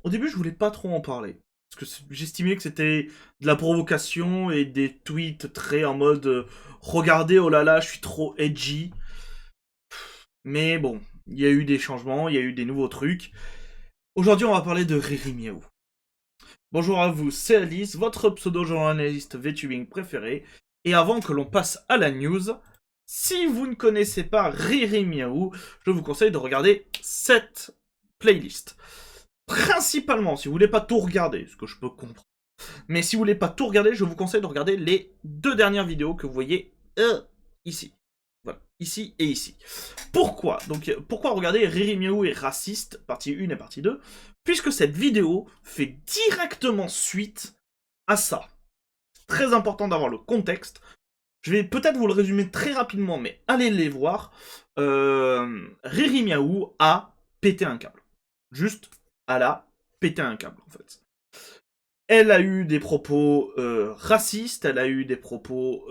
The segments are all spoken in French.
Au début, je voulais pas trop en parler. Parce que j'estimais que c'était de la provocation et des tweets très en mode regardez, oh là là, je suis trop edgy. Mais bon, il y a eu des changements, il y a eu des nouveaux trucs. Aujourd'hui, on va parler de Riri Miaou. Bonjour à vous, c'est Alice, votre pseudo-journaliste VTubing préféré. Et avant que l'on passe à la news, si vous ne connaissez pas Riri Miaou, je vous conseille de regarder cette playlist. Principalement, si vous voulez pas tout regarder, ce que je peux comprendre. Mais si vous voulez pas tout regarder, je vous conseille de regarder les deux dernières vidéos que vous voyez ici. Voilà, ici et ici. Pourquoi? Donc, pourquoi regarder Riri Miaou est raciste, partie 1 et partie 2? Puisque cette vidéo fait directement suite à ça. Très important d'avoir le contexte. Je vais peut-être vous le résumer très rapidement, mais allez les voir. Riri Miaou a pété un câble. Juste, elle a pété un câble, en fait. Elle a eu des propos racistes, elle a eu des propos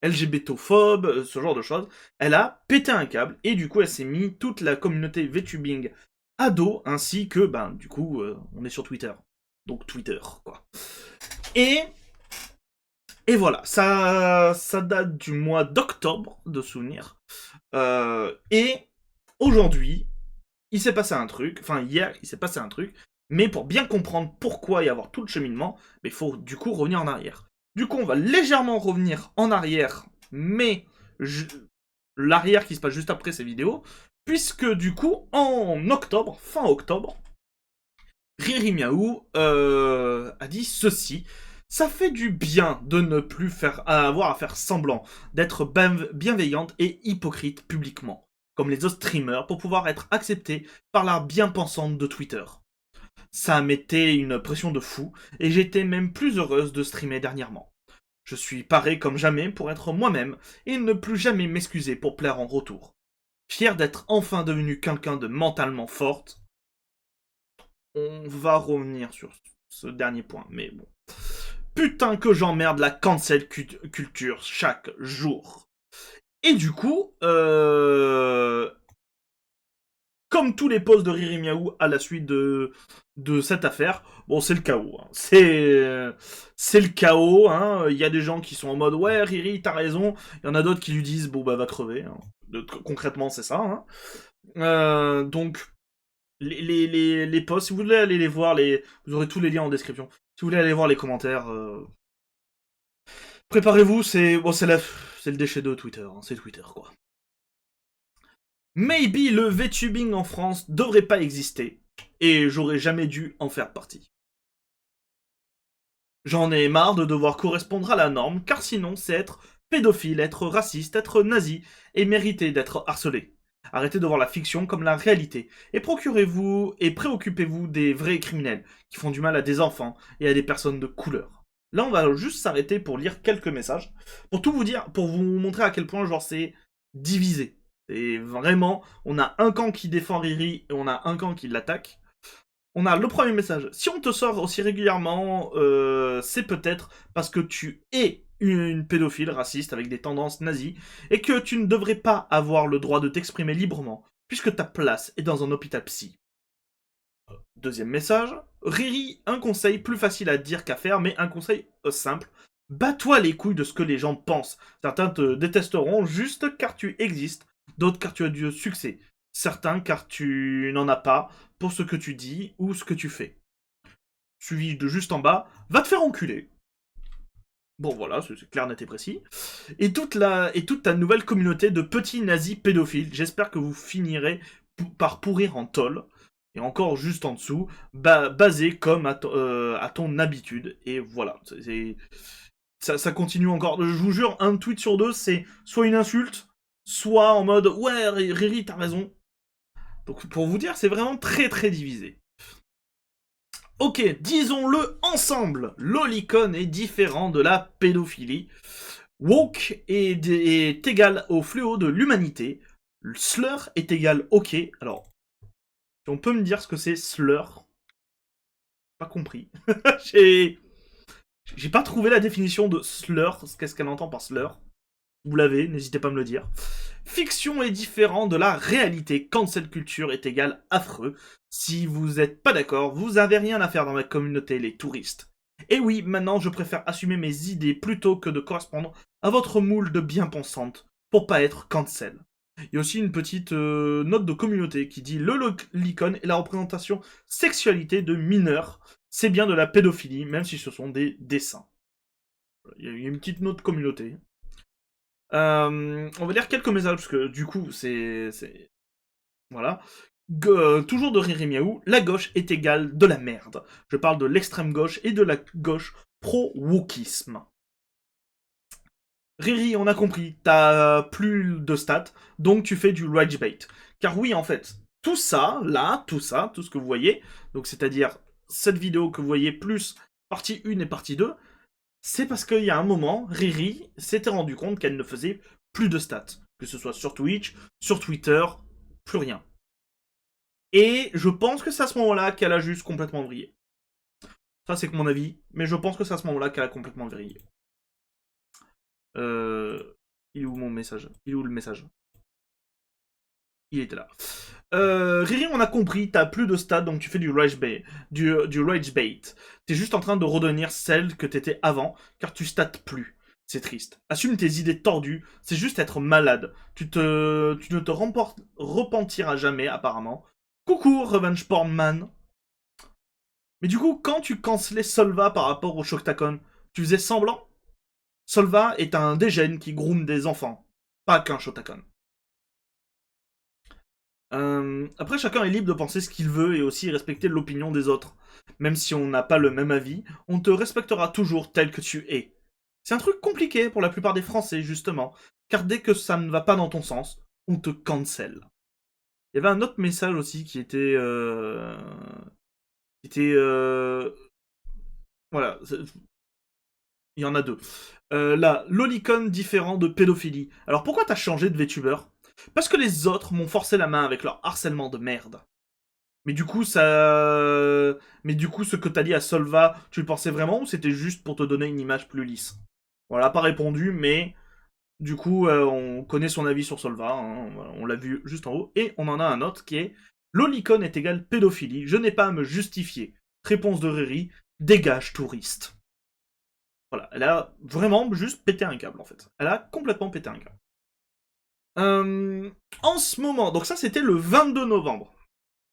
LGBTophobes, ce genre de choses. Elle a pété un câble, et du coup, elle s'est mis toute la communauté VTubing à dos, ainsi que, du coup, on est sur Twitter. Donc Twitter, quoi. Et, et voilà, ça date du mois d'octobre, de souvenir. Et aujourd'hui, il s'est passé un truc, enfin hier, il s'est passé un truc, mais pour bien comprendre pourquoi et avoir tout le cheminement, il faut du coup revenir en arrière. Du coup, on va légèrement revenir en arrière, mais l'arrière qui se passe juste après ces vidéos, puisque du coup, en octobre, fin octobre, Riri Miaou a dit ceci. Ça fait du bien de ne plus avoir à faire semblant d'être bienveillante et hypocrite publiquement, comme les autres streamers, pour pouvoir être accepté par la bien-pensante de Twitter. Ça mettait une pression de fou, et j'étais même plus heureuse de streamer dernièrement. Je suis paré comme jamais pour être moi-même, et ne plus jamais m'excuser pour plaire en retour. Fier d'être enfin devenu quelqu'un de mentalement forte. On va revenir sur ce dernier point, mais bon. Putain que j'emmerde la cancel culture chaque jour. Et du coup, comme tous les posts de Riri Miaou à la suite de cette affaire, bon, c'est le chaos. Hein. C'est le chaos. Hein. Il y a des gens qui sont en mode ouais, Riri, t'as raison. Il y en a d'autres qui lui disent bon, bah, va crever. Hein. Concrètement, c'est ça. Hein. Donc, les posts, si vous voulez aller les voir, vous aurez tous les liens en description. Si vous voulez aller voir les commentaires, préparez-vous, c'est le déchet de Twitter, hein, c'est Twitter quoi. Maybe le VTubing en France devrait pas exister, et j'aurais jamais dû en faire partie. J'en ai marre de devoir correspondre à la norme, car sinon c'est être pédophile, être raciste, être nazi, et mériter d'être harcelé. Arrêtez de voir la fiction comme la réalité, et procurez-vous et préoccupez-vous des vrais criminels, qui font du mal à des enfants et à des personnes de couleur. Là, on va juste s'arrêter pour lire quelques messages, pour tout vous dire, pour vous montrer à quel point, genre, c'est divisé. Et vraiment, on a un camp qui défend Riri, et on a un camp qui l'attaque. On a le premier message. Si on te sort aussi régulièrement, c'est peut-être parce que tu es une pédophile raciste avec des tendances nazies et que tu ne devrais pas avoir le droit de t'exprimer librement puisque ta place est dans un hôpital psy. Deuxième message. Riri, un conseil plus facile à dire qu'à faire, mais un conseil simple. Bats-toi les couilles de ce que les gens pensent. Certains te détesteront juste car tu existes, d'autres car tu as du succès, certains car tu n'en as pas pour ce que tu dis ou ce que tu fais. Suivi de juste en bas, va te faire enculer. Bon voilà, c'est clair, net et précis. Et toute ta nouvelle communauté de petits nazis pédophiles, j'espère que vous finirez par pourrir en tôle. Et encore juste en dessous, basé comme à ton habitude. Et voilà, ça continue encore. Je vous jure, un tweet sur deux, c'est soit une insulte, soit en mode ouais, Riri, t'as raison. Donc pour vous dire, c'est vraiment très très divisé. Ok, disons-le ensemble, l'Olicon est différent de la pédophilie. Woke est égal au fléau de l'humanité. Slur est égal ok. Alors, si on peut me dire ce que c'est slur, pas compris. j'ai j'ai pas trouvé la définition de slur, qu'est-ce qu'elle entend par slur. Vous l'avez, n'hésitez pas à me le dire. Fiction est différent de la réalité. Cancel culture est égal affreux. Si vous n'êtes pas d'accord, vous avez rien à faire dans ma communauté, les touristes. Et oui, maintenant je préfère assumer mes idées plutôt que de correspondre à votre moule de bien-pensante pour pas être cancel. Il y a aussi une petite note de communauté qui dit le lolicon est la représentation sexualité de mineurs. C'est bien de la pédophilie, même si ce sont des dessins. Il y a une petite note de communauté. On va lire quelques messages, parce que du coup, c'est... Voilà. Toujours de Riri Miaou, la gauche est égale de la merde. Je parle de l'extrême gauche et de la gauche pro-wokisme. Riri, on a compris, t'as plus de stats, donc tu fais du rage bait. Car oui, en fait, tout ça, là, tout ça, tout ce que vous voyez, donc c'est-à-dire cette vidéo que vous voyez plus partie 1 et partie 2, c'est parce qu'il y a un moment, Riri s'était rendu compte qu'elle ne faisait plus de stats. Que ce soit sur Twitch, sur Twitter, plus rien. Et je pense que c'est à ce moment-là qu'elle a juste complètement vrillé. Ça, c'est que mon avis, mais je pense que c'est à ce moment-là qu'elle a complètement vrillé. Il est où mon message? Il est où le message? Il était là. Riri, on a compris, t'as plus de stats, donc tu fais du rage bait. Du rage bait. T'es juste en train de redevenir celle que t'étais avant, car tu stats plus. C'est triste. Assume tes idées tordues, c'est juste être malade. Tu ne te repentiras jamais, apparemment. Coucou, Revenge Porn Man. Mais du coup, quand tu cancelais Solva par rapport au Shoktacon, tu faisais semblant? Solva est un dégène qui groom des enfants, pas qu'un Shotakon. Après, chacun est libre de penser ce qu'il veut et aussi respecter l'opinion des autres. Même si on n'a pas le même avis, on te respectera toujours tel que tu es. C'est un truc compliqué pour la plupart des Français, justement, car dès que ça ne va pas dans ton sens, on te cancel. Il y avait un autre message aussi qui était... Voilà, il y en a deux. Là, lolicon différent de pédophilie. Alors pourquoi t'as changé de VTuber? Parce que les autres m'ont forcé la main avec leur harcèlement de merde. Mais du coup, ça... Mais du coup, ce que t'as dit à Solva, tu le pensais vraiment ou c'était juste pour te donner une image plus lisse? On l'a pas répondu, mais... Du coup, on connaît son avis sur Solva, hein, on l'a vu juste en haut. Et on en a un autre qui est... Lolicon est égal pédophilie, je n'ai pas à me justifier. Réponse de Riri, dégage touriste. Voilà, elle a vraiment juste pété un câble en fait. Elle a complètement pété un câble. En ce moment, donc ça c'était le 22 novembre.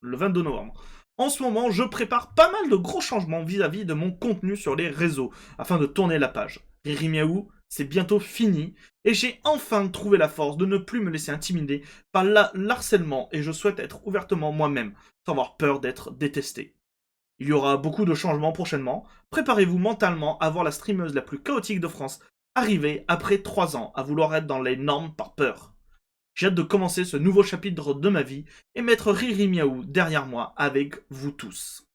Le 22 novembre. En ce moment, je prépare pas mal de gros changements vis-à-vis de mon contenu sur les réseaux, afin de tourner la page. Riri Miaou, c'est bientôt fini, et j'ai enfin trouvé la force de ne plus me laisser intimider par l'harcèlement, et je souhaite être ouvertement moi-même, sans avoir peur d'être détesté. Il y aura beaucoup de changements prochainement. Préparez-vous mentalement à voir la streameuse la plus chaotique de France arriver après 3 ans à vouloir être dans les normes par peur. J'ai hâte de commencer ce nouveau chapitre de ma vie et mettre Riri Miaou derrière moi avec vous tous.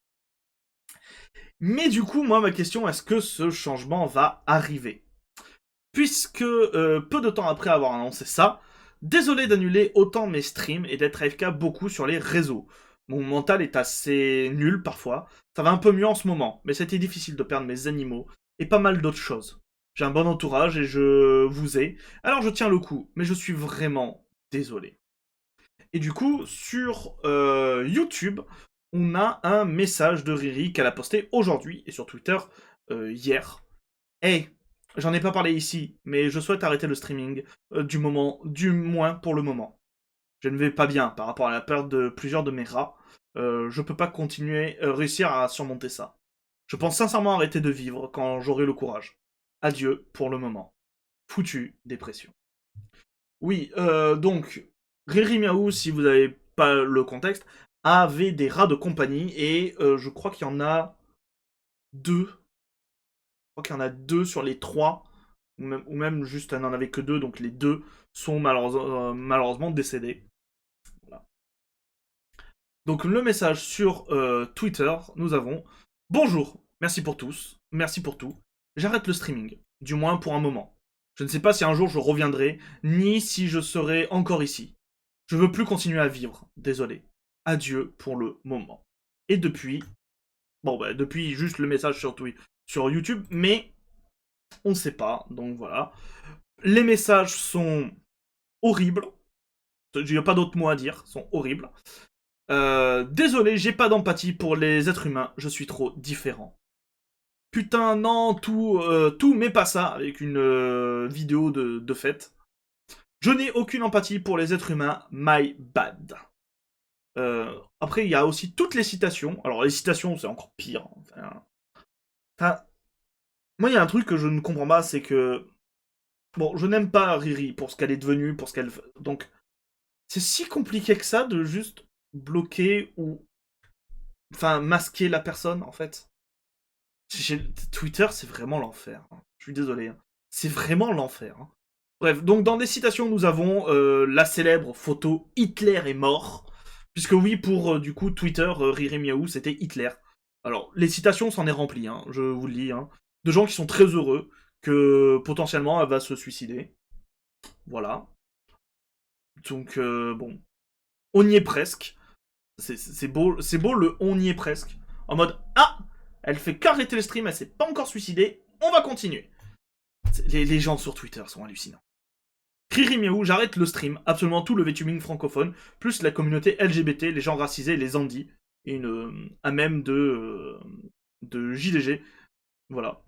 Mais du coup, moi, ma question, est-ce que ce changement va arriver? Puisque peu de temps après avoir annoncé ça, désolé d'annuler autant mes streams et d'être AFK beaucoup sur les réseaux. Mon mental est assez nul parfois. Ça va un peu mieux en ce moment, mais c'était difficile de perdre mes animaux et pas mal d'autres choses. J'ai un bon entourage et je vous ai, alors je tiens le coup, mais je suis vraiment désolé. Et du coup, sur YouTube, on a un message de Riri qu'elle a posté aujourd'hui et sur Twitter hier. Hey, j'en ai pas parlé ici, mais je souhaite arrêter le streaming du moins pour le moment. Je ne vais pas bien par rapport à la perte de plusieurs de mes rats. Je peux pas continuer, réussir à surmonter ça. Je pense sincèrement arrêter de vivre quand j'aurai le courage. Adieu pour le moment. Foutu dépression. Oui, donc, Riri Miaou, si vous n'avez pas le contexte, avait des rats de compagnie et je crois qu'il y en a 2. Je crois qu'il y en a 2 sur les 3. Ou même juste elle n'en avait que 2, donc les 2 sont malheureusement décédés. Voilà. Donc le message sur Twitter, nous avons bonjour, merci pour tous, merci pour tout. J'arrête le streaming, du moins pour un moment. Je ne sais pas si un jour je reviendrai, ni si je serai encore ici. Je veux plus continuer à vivre, désolé. Adieu pour le moment. Et depuis, depuis juste le message sur YouTube, mais on ne sait pas, donc voilà. Les messages sont horribles, Il n'y a pas d'autres mots à dire, sont horribles. Désolé, j'ai pas d'empathie pour les êtres humains, je suis trop différent. Putain, non, tout, mais pas ça, avec une vidéo de fête. Je n'ai aucune empathie pour les êtres humains, my bad. Après, il y a aussi toutes les citations. Alors, les citations, c'est encore pire. Enfin, moi, il y a un truc que je ne comprends pas, c'est que... Bon, je n'aime pas Riri pour ce qu'elle est devenue, pour ce qu'elle... Donc, c'est si compliqué que ça de juste bloquer ou... Enfin, masquer la personne, en fait. Twitter, c'est vraiment l'enfer. Je suis désolé. C'est vraiment l'enfer. Bref, donc dans des citations, nous avons la célèbre photo Hitler est mort. Puisque oui, pour du coup, Twitter, Riri Miaou, c'était Hitler. Alors, les citations s'en est rempli, je vous le dis. De gens qui sont très heureux que potentiellement elle va se suicider. Voilà. Donc, bon. On y est presque. C'est beau le on y est presque. En mode, ah, elle fait qu'arrêter le stream, elle s'est pas encore suicidée, on va continuer. Les gens sur Twitter sont hallucinants. Riri Miaou, j'arrête le stream, absolument tout le VTubing francophone, plus la communauté LGBT, les gens racisés, les Andis, et un mème de JDG. Voilà.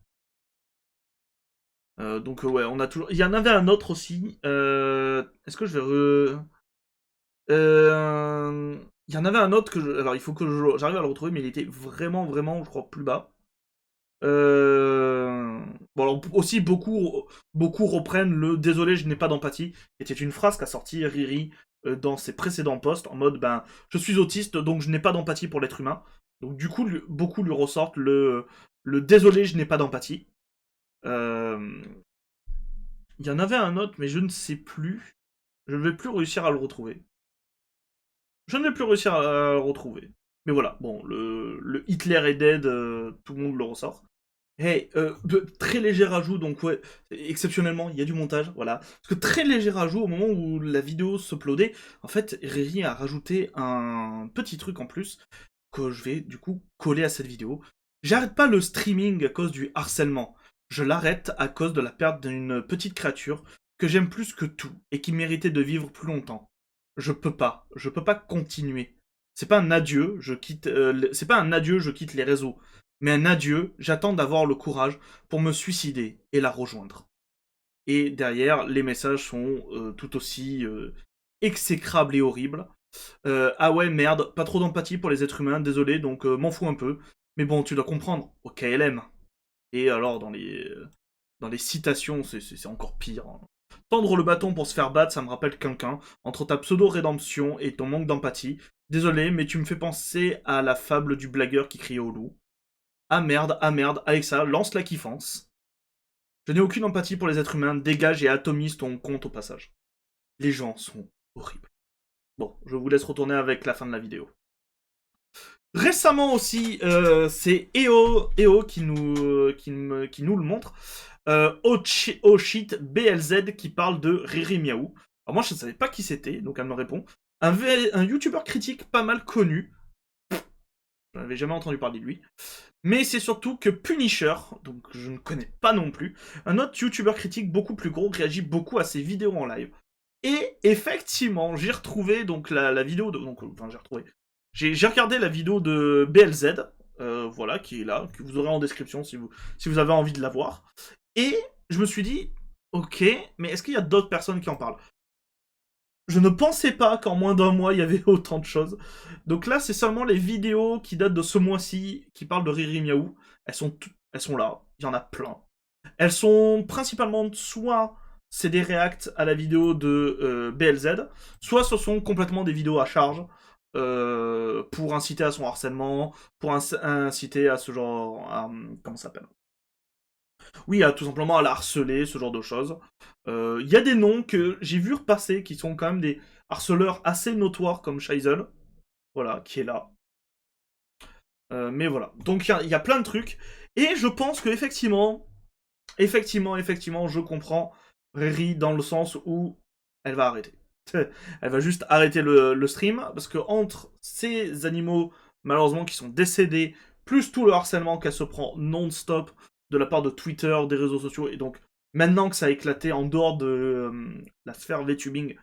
Donc ouais, on a toujours... Il y en avait un autre aussi. Est-ce que je vais... Il y en avait un autre que je... Alors il faut que j'arrive à le retrouver, mais il était vraiment, vraiment, je crois, plus bas. Bon, alors, aussi, beaucoup reprennent le «Désolé, je n'ai pas d'empathie», qui était une phrase qu'a sorti Riri dans ses précédents posts, en mode ben, je suis autiste, donc je n'ai pas d'empathie pour l'être humain. Donc, du coup, beaucoup lui ressortent le «Désolé, je n'ai pas d'empathie». Il y en avait un autre, mais je ne sais plus. Je ne vais plus réussir à le retrouver. Je ne vais plus réussir à le retrouver. Mais voilà, bon, le Hitler est dead, tout le monde le ressort. Hey, très léger rajout, donc ouais, exceptionnellement, il y a du montage, voilà. Parce que très léger rajout, au moment où la vidéo s'uploadait, en fait, Riri a rajouté un petit truc en plus, que je vais du coup coller à cette vidéo. J'arrête pas le streaming à cause du harcèlement. Je l'arrête à cause de la perte d'une petite créature que j'aime plus que tout, et qui méritait de vivre plus longtemps. Je peux pas continuer. C'est pas un adieu, c'est pas un adieu, je quitte les réseaux. Mais un adieu, j'attends d'avoir le courage pour me suicider et la rejoindre. Et derrière, les messages sont tout aussi exécrables et horribles. Ah ouais, merde, pas trop d'empathie pour les êtres humains, désolé, donc m'en fous un peu. Mais bon, tu dois comprendre, ok, elle aime. Et alors, dans les citations, c'est encore pire. Tendre le bâton pour se faire battre, ça me rappelle quelqu'un. Entre ta pseudo-rédemption et ton manque d'empathie, désolé, mais tu me fais penser à la fable du blagueur qui criait au loup. Ah merde, Alexa, lance la kiffance. Je n'ai aucune empathie pour les êtres humains, dégage et atomise ton compte au passage. Les gens sont horribles. Bon, je vous laisse retourner avec la fin de la vidéo. Récemment aussi, c'est EO qui nous le montre. Oh shit, BLZ qui parle de Riri Miaou. Alors moi je ne savais pas qui c'était, donc elle me répond. Un youtubeur critique pas mal connu. Je n'avais jamais entendu parler de lui. Mais c'est surtout que Punisher, donc je ne connais pas non plus, un autre youtubeur critique beaucoup plus gros, réagit beaucoup à ses vidéos en live. Et effectivement, j'ai retrouvé donc la vidéo de... Donc, enfin, j'ai retrouvé... J'ai regardé la vidéo de BLZ, voilà, qui est là, que vous aurez en description si vous avez envie de la voir. Et je me suis dit, ok, mais est-ce qu'il y a d'autres personnes qui en parlent? Je ne pensais pas qu'en moins d'un mois, il y avait autant de choses. Donc là, c'est seulement les vidéos qui datent de ce mois-ci, qui parlent de Riri Miaou. Elles sont là, il y en a plein. Elles sont principalement, soit c'est des reacts à la vidéo de BLZ, soit ce sont complètement des vidéos à charge, pour inciter à son harcèlement, pour inciter à ce genre... comment ça s'appelle? Oui, tout simplement à la harceler, ce genre de choses. Il y a des noms que j'ai vu repasser qui sont quand même des harceleurs assez notoires comme Scheisel, voilà, qui est là. Mais voilà, donc il y a plein de trucs. Et je pense que effectivement, je comprends Riri dans le sens où elle va arrêter. Elle va juste arrêter le stream, parce que entre ces animaux, malheureusement, qui sont décédés, plus tout le harcèlement qu'elle se prend non-stop de la part de Twitter, des réseaux sociaux, et donc maintenant que ça a éclaté en dehors de la sphère VTubing,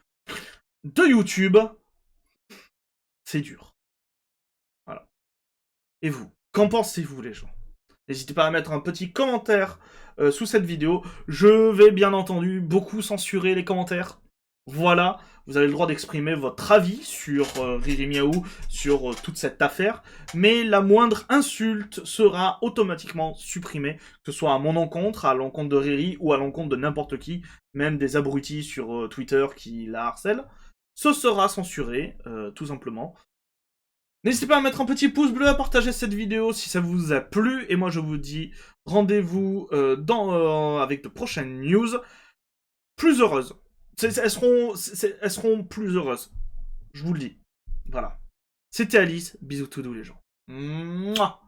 de YouTube, c'est dur. Voilà. Et vous, qu'en pensez-vous, les gens? N'hésitez pas à mettre un petit commentaire sous cette vidéo. Je vais bien entendu beaucoup censurer les commentaires. Voilà, vous avez le droit d'exprimer votre avis sur Riri Miaou, sur toute cette affaire, mais la moindre insulte sera automatiquement supprimée, que ce soit à mon encontre, à l'encontre de Riri ou à l'encontre de n'importe qui, même des abrutis sur Twitter qui la harcèlent. Ce sera censuré, tout simplement. N'hésitez pas à mettre un petit pouce bleu, à partager cette vidéo si ça vous a plu. Et moi, je vous dis rendez-vous avec de prochaines news plus heureuses. Elles seront plus heureuses. Je vous le dis. Voilà. C'était Alice. Bisous tous les gens. Mouah.